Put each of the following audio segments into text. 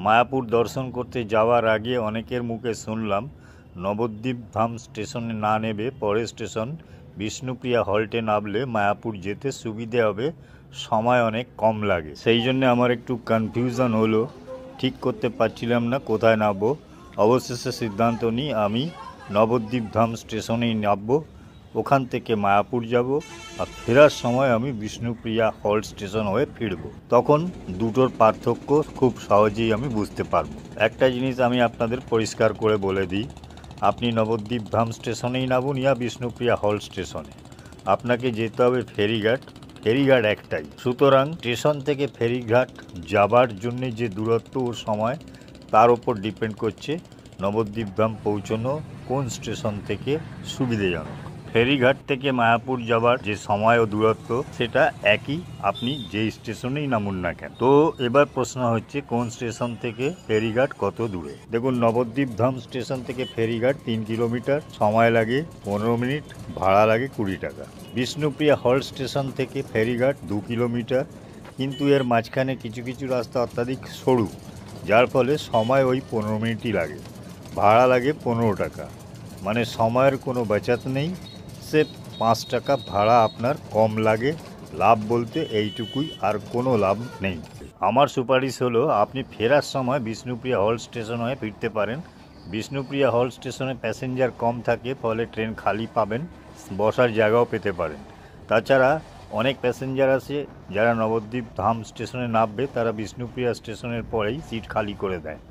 মায়াপুর দর্শন করতে যাওয়ার আগে অনেকের মুখে শুনলাম নবদ্বীপ ধাম স্টেশনে না নেবে পরের স্টেশন বিষ্ণুপ্রিয়া হল্টে নামলে মায়াপুর যেতে সুবিধে হবে, সময় অনেক কম লাগে। সেই জন্য আমার একটু কনফিউশন হলো, ঠিক করতে পারছিলাম না কোথায় নামবো। অবশেষে সিদ্ধান্ত নিই আমি নবদ্বীপ ধাম স্টেশনেই নামবো, ওখান থেকে মায়াপুর যাব আর ফেরার সময় আমি বিষ্ণুপ্রিয়া হল্ট স্টেশন হয়ে ফিরব। তখন দুটোর পার্থক্য খুব সহজেই আমি বুঝতে পারবো। একটা জিনিস আমি আপনাদের পরিষ্কার করে বলে দিই, আপনি নবদ্বীপ ধাম স্টেশনেই নামুন ইয়া বিষ্ণুপ্রিয়া হল্ট স্টেশনে, আপনাকে যেতে হবে ফেরিঘাট। ফেরিঘাট একটাই, সুতরাং স্টেশন থেকে ফেরিঘাট যাবার জন্যে যে দূরত্ব ও সময় তার ওপর ডিপেন্ড করছে নবদ্বীপ ধাম পৌঁছানো কোন স্টেশন থেকে সুবিধেজনক। ফেরিঘাট থেকে মায়াপুর যাবার যে সময় ও দূরত্ব সেটা একই, আপনি যেই স্টেশনেই নামুন না কেন। তো এবার প্রশ্ন হচ্ছে কোন স্টেশন থেকে ফেরিঘাট কত দূরে। দেখুন, নবদ্বীপ ধাম স্টেশন থেকে ফেরিঘাট 3 কিলোমিটার, সময় লাগে 15 মিনিট, ভাড়া লাগে 20 টাকা। বিষ্ণুপ্রিয়া হল্ট স্টেশন থেকে ফেরিঘাট 2 কিলোমিটার, কিন্তু এর মাঝখানে কিছু কিছু রাস্তা অত্যাধিক সরু, যার ফলে সময় ওই 15 মিনিটই লাগে, ভাড়া লাগে 15 টাকা। মানে সময়ের কোনো বাঁচাত নেই, সে 5 টাকা ভাড়া আপনার কম লাগে। লাভ বলতে এইটুকুই, আর কোনো লাভ নেই। আমার সুপারিশ হলো আপনি ফেরার সময় বিষ্ণুপ্রিয়া হল্ট স্টেশন হয়ে ফিরতে পারেন। বিষ্ণুপ্রিয়া হল্ট স্টেশনে প্যাসেঞ্জার কম থাকে, ফলে ট্রেন খালি পাবেন, বসার জায়গাও পেতে পারেন। তাছাড়া অনেক প্যাসেঞ্জার আছে যারা নবদ্বীপ ধাম স্টেশনে নামবে, তারা বিষ্ণুপ্রিয়া স্টেশনের পরেই সিট খালি করে দেয়,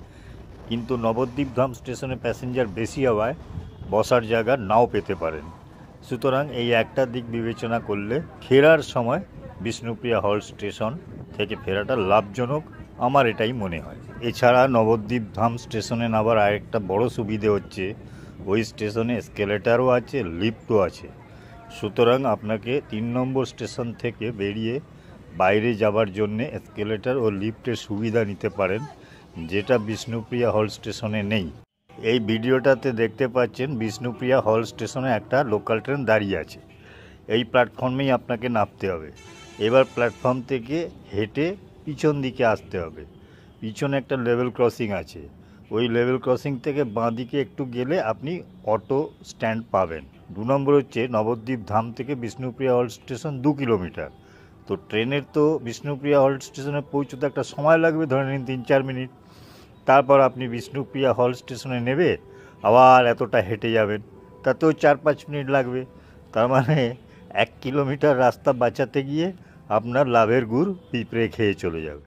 কিন্তু নবদ্বীপ ধাম স্টেশনে প্যাসেঞ্জার বেশি হওয়ায় বসার জায়গা নাও পেতে পারেন। সুতরাং এই একটা দিক বিবেচনা করলে ফেরার সময় বিষ্ণুপ্রিয়া হল্ট স্টেশন থেকে ফেরাটা লাভজনক, আমার এটাই মনে হয়। এছাড়া নবদ্বীপ ধাম স্টেশনে নামার আরেকটা বড় সুবিধে হচ্ছে ওই স্টেশনে এসকেলেটারও আছে, লিফটও আছে। সুতরাং আপনাকে 3 নম্বর স্টেশন থেকে বেরিয়ে বাইরে যাবার জন্যে এসকেলেটার ও লিফটের সুবিধা নিতে পারেন, যেটা বিষ্ণুপ্রিয়া হল্ট স্টেশনে নেই। এই ভিডিওটাতে দেখতে পাচ্ছেন বিষ্ণুপ্রিয়া হল্ট স্টেশনে একটা লোকাল ট্রেন দাঁড়িয়ে আছে, এই প্ল্যাটফর্মেই আপনাকে নামতে হবে। এবার প্ল্যাটফর্ম থেকে হেঁটে পিছন দিকে আসতে হবে, পিছনে একটা লেভেল ক্রসিং আছে, ওই লেভেল ক্রসিং থেকে বাঁ দিকে একটু গেলে আপনি অটো স্ট্যান্ড পাবেন। 2 নম্বর হচ্ছে নবদ্বীপ ধাম থেকে বিষ্ণুপ্রিয়া হল্ট স্টেশন 2 কিলোমিটার। তো ট্রেনের তো বিষ্ণুপ্রিয়া হল্ট স্টেশনে পৌঁছতে একটা সময় লাগবে, ধরে নিন 3-4 মিনিট। তারপর আপনি বিষ্ণুপ্রিয়া হল্ট স্টেশনে নেবে, আবার এতটা হেঁটে যাবেন, তাতেও 4-5 মিনিট লাগবে। তার মানে 1 কিলোমিটার রাস্তা বাঁচাতে গিয়ে আপনার লাভের গুড় পিঁপড়ে খেয়ে চলে যাবে।